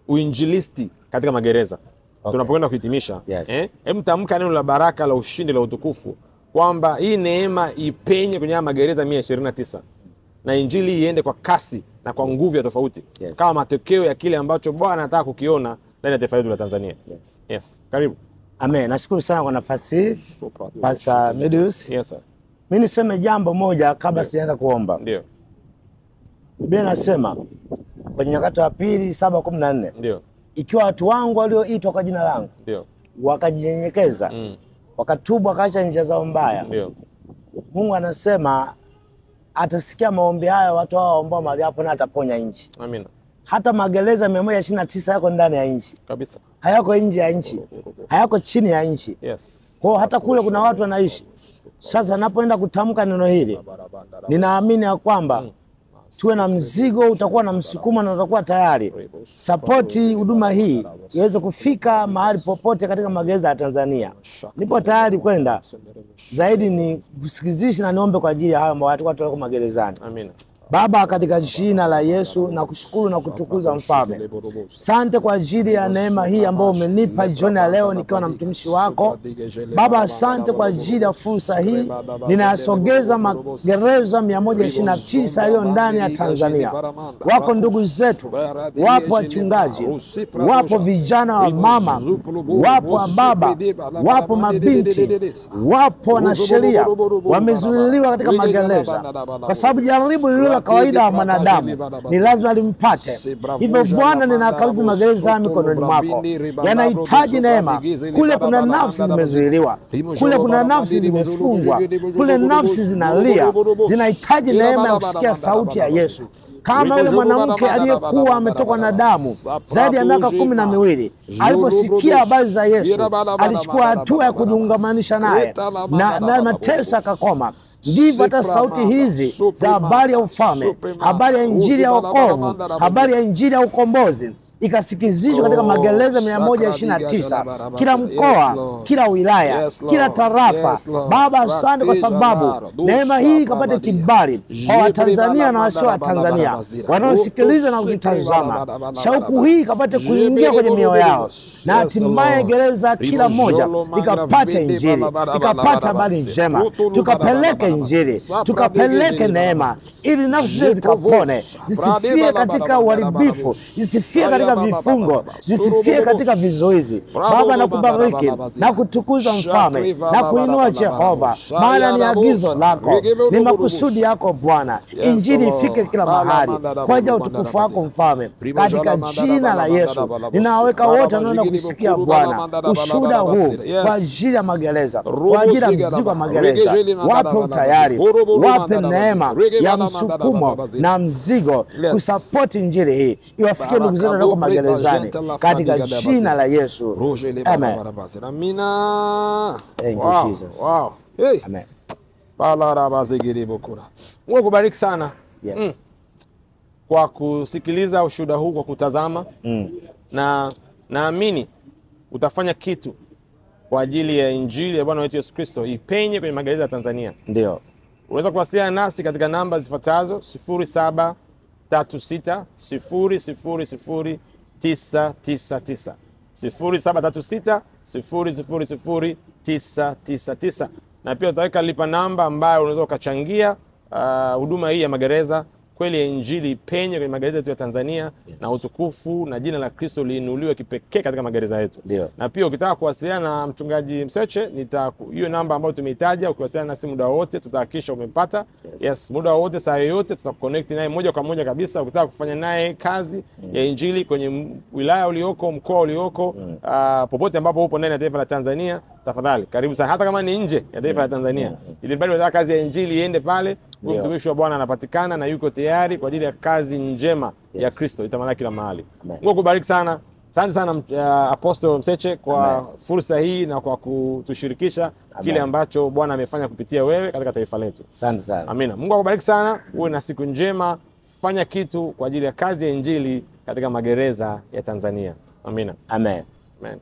[SPEAKER 1] uinjilisti katika magereza. Tunapokwenda kuhitimisha, hebu tamka neno la baraka, la ushindi, la utukufu, kwamba hii neema ipenye kwenye magereza 129 na injili iende kwa kasi na kwa nguvu ya tofauti, kama matokeo ya kile ambacho Bwana anataka kukiona ndani ya taifa letu la Tanzania. Yes. Karibu.
[SPEAKER 2] Amen. Nashukuru sana kwa nafasi hii, Pastor Medeus.
[SPEAKER 1] Yes sir.
[SPEAKER 2] Mimi niseme jambo moja kabla sijaanza kuomba.
[SPEAKER 1] Ndio.
[SPEAKER 2] Biblia inasema kwenye Nyakati wa Pili 7:14.
[SPEAKER 1] Ndio.
[SPEAKER 2] Ikiwa watu wangu walioitwa kwa jina langu,
[SPEAKER 1] ndio,
[SPEAKER 2] wakajinyenyekeza, wakatubu, wakaacha njia zao mbaya,
[SPEAKER 1] ndio,
[SPEAKER 2] Mungu anasema atasikia maombi haya watu hao ambao mahali hapo, na ataponya nchi.
[SPEAKER 1] Amina.
[SPEAKER 2] Hata magereza 129 yako ndani ya nchi
[SPEAKER 1] kabisa,
[SPEAKER 2] hayako nje ya nchi, hayako chini ya nchi.
[SPEAKER 1] Yes.
[SPEAKER 2] Kwa hata kule kuna watu wanaishi. Sasa napoenda kutamka neno hili, ninaamini ya kwamba tuwe na mzigo, utakuwa na msukumo na utakuwa tayari support huduma hii iweze kufika mahali popote katika magereza ya Tanzania. Nipo tayari kwenda zaidi, ni kusikizisha na niombe kwa ajili ya hao watu wako magerezani.
[SPEAKER 1] Amina.
[SPEAKER 2] Baba, katika jina la Yesu na kushukuru na kutukuza Mfalme. Asante kwa ajili ya neema hii ambayo umenipa jioni ya leo nikiwa na mtumishi wako. Baba, asante kwa ajili ya fursa hii. Ninasogeza magereza 129 yaliyo ndani ya Tanzania. Wako ndugu zetu, wapo wachungaji, wapo vijana wa mama, wapo wa baba, wapo mabinti, wapo wanasheria wamezuiliwa katika magereza kwa sababu jaribu lilo kawaida wa mwanadamu ni lazima limpate. Hivyo Bwana, ninakabidhi magereza mikononi mwako. Yanahitaji neema. Kule kuna nafsi zimezuiliwa, kule kuna nafsi zimefungwa, kule nafsi zinalia, zinahitaji neema ya kusikia sauti ya Yesu. Kama yule mwanamke aliyekuwa ametokwa na damu zaidi ya miaka 12, aliposikia habari za Yesu alichukua hatua ya kujiungamanisha naye na mateso akakoma. Ndivyo hata sauti hizi za habari ya ufalme, habari ya injili ya wokovu, habari ya injili ya ukombozi ikasikizishwa katika magereza 129, kila mkoa, kila wilaya, kila tarafa. Baba, asante kwa sababu neema hii ikapate kibali kwa Watanzania na wasio wa Tanzania wanaosikiliza na kutazama. Shauku hii ikapate kuingia kwenye mioyo yao, na hatimaye gereza kila moja ikapate injili, ikapata habari njema. Tukapeleke injili, tukapeleke neema, ili nafsi zikapone, zisifie katika uharibifu, zisifie katika katika vifungo, zisifie katika vizuizi. Baba, nakubariki na kutukuza mfalme na kuinua Jehova, maana ni agizo lako, ni makusudi yako Bwana. Injili ifike kila mahali kwa ajili ya utukufu wako mfalme, katika jina la Yesu. Ninaweka wote wanaoenda kusikia Bwana ushuhuda huu kwa ajili ya magereza, kwa ajili ya mzigo wa magereza. Wape utayari, wape neema ya msukumo na mzigo kusapoti injili hii iwafikie ndugu zetu walioko magerezani, katika jina la Yesu. Amen. Thank you, Jesus.
[SPEAKER 1] Wow.
[SPEAKER 2] Hey. Amen.
[SPEAKER 1] Mungu akubariki sana. Yes. Kwa kusikiliza ushuhuda huu, kwa kutazama. Na naamini utafanya kitu kwa ajili ya injili ya Bwana wetu Yesu Kristo ipenye kwenye magereza ya Tanzania.
[SPEAKER 2] Ndio.
[SPEAKER 1] Unaweza kuwasiliana nasi katika namba zifuatazo: 0736 000 999, 0736 000 999. Na pia utaweka lipa namba ambayo unaweza ukachangia huduma hii ya magereza, kweli ya injili ipenye kwenye magereza yetu ya Tanzania. Yes. Na utukufu na jina la Kristo liinuliwe kipekee katika magereza yetu.
[SPEAKER 2] Ndio.
[SPEAKER 1] Na pia ukitaka kuwasiliana na mchungaji Mseche, hiyo namba ambayo tumeitaja, ukiwasiliana nasi muda wote tutahakikisha umempata. Yes. Yes, muda wote, saa yoyote tutakuconnect naye moja kwa moja kabisa. Ukitaka kufanya naye kazi ya injili kwenye wilaya ulioko, mkoa ulioko, popote ambapo upo ndani ya taifa la Tanzania, tafadhali karibu sana, hata kama ni nje ya taifa la Tanzania. Ili bado unataka kazi ya injili iende pale, mtumishi wa Bwana anapatikana na yuko tayari kwa ajili ya kazi njema ya Kristo itamalaki kila mahali. Mungu akubariki sana. Asante sana Apostle Mseche kwa fursa hii na kwa kutushirikisha kile ambacho Bwana amefanya kupitia wewe katika taifa letu.
[SPEAKER 2] Asante sana.
[SPEAKER 1] Amina. Mungu akubariki sana. Uwe na siku njema. Fanya kitu kwa ajili ya kazi ya injili katika magereza ya Tanzania. Amina.
[SPEAKER 2] Amen.
[SPEAKER 1] Amen.